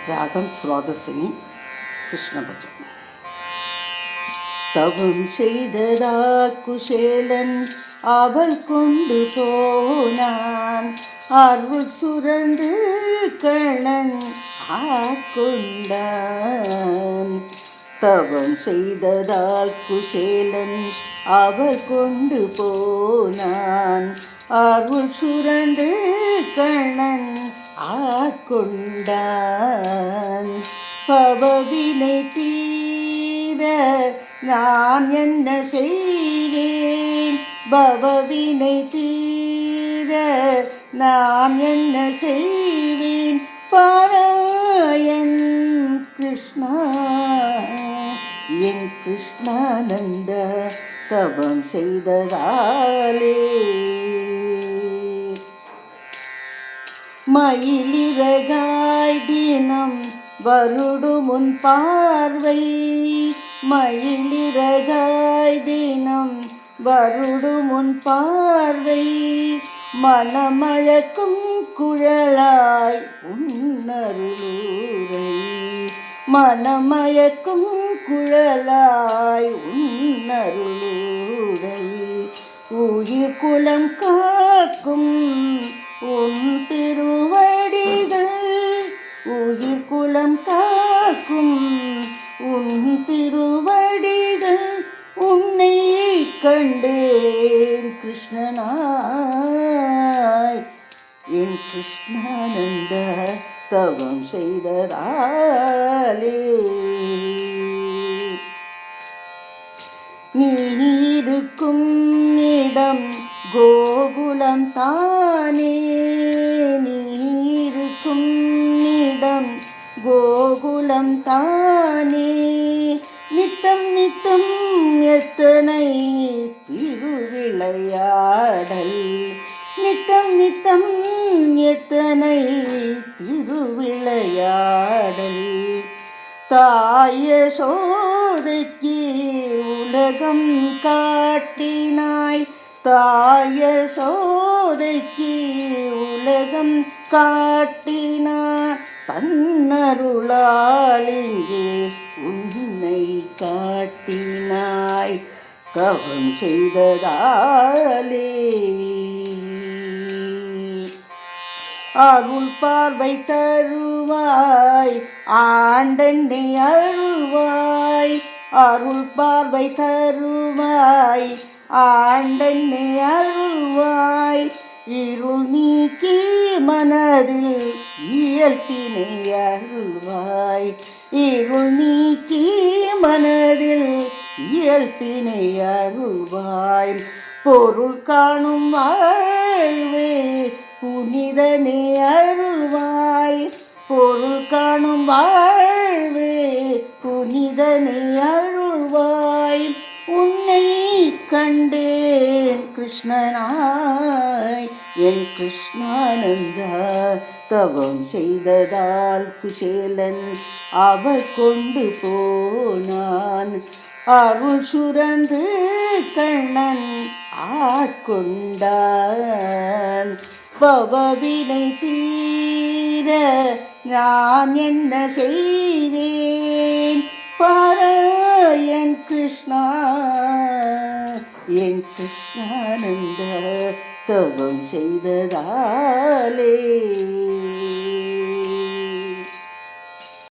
ராகம் சுவாதசினி. கிருஷ்ணபஜன். தவம் செய்ததா குசேலன் அவள் கொண்டு போனான். அருள் சுரந்து கண்ணன் ஆட்கொண்டான். தவம் செய்ததால் குசேலன் அவள் கொண்டு போனான். அருள் சுரந்து கண்ணன் ஆட்கொண்டான். பவவினை தீர நான் என்ன செய்வேன்? பவவினை தீர நான் என்ன செய்வேன்? பாராயண் கிருஷ்ணா என் கிருஷ்ணானந்த தவம் செய்ததாலே. மயிலிறகாய் தினம் வருடுமுன் பார்வை, மயிலிறகாய் தினம் வருடுமுன் பார்வை, மனமழக்கும் குழலாய் உன்னருளூரை, மனமயக்கும் குழலாய் உன்னருளூரை, உயிர் குலம் காக்கும் உன் திருவடிகள், உயிர் குலம் காக்கும் உன் திருவடிகள், உன்னை கண்டேன் கிருஷ்ணனாய் என் கிருஷ்ணானந்த தவம் செய்ததாலே. நீ இருக்கும் இடம் கோகுலம் தானே, நீ இருக்கும் இடம் கோகுலம் தானே, நித்தம் நித்தம் எத்தனை திருவிளையாடல், நித்தம் நித்தம் எத்தனை திருவிளையாடல். தாய சோதைக்கு உலகம் காட்டினாய், தாய சோதைக்கு உலகம் காட்டினார், தன்னருளால் இங்கே உன்னை காட்டினாய் தவம் செய்ததாலே. அருள் பார்வை தருவாய் ஆண்டென்னை அருள்வாய், அருள் பார்வை தருவாய் ஆண்டென்னை அருள்வாய், இருள் நீக்கி மனதில் இயல்பினை அருள்வாய், இருள் நீக்கி மனதில் இயல்பினை அருள்வாய், பொருள் காணும் வாழ்வே புனிதனே அருள்வாய், பொருள் காணும் வாழ்வே புனிதனே அருள்வாய், உன்னை கண்டேன் கிருஷ்ணனாய் என் கிருஷ்ணானந்த தவம் செய்ததால் குசேலன் அவள் கொண்டு போனான். அருள் சுரந்து கண்ணன் ஆட்கொண்டான். பவவினை தீர நான் என்ன செய்வேன்? பாராயண் கிருஷ்ணா என் கிருஷ்ணானந்த தவம் செய்ததாலே.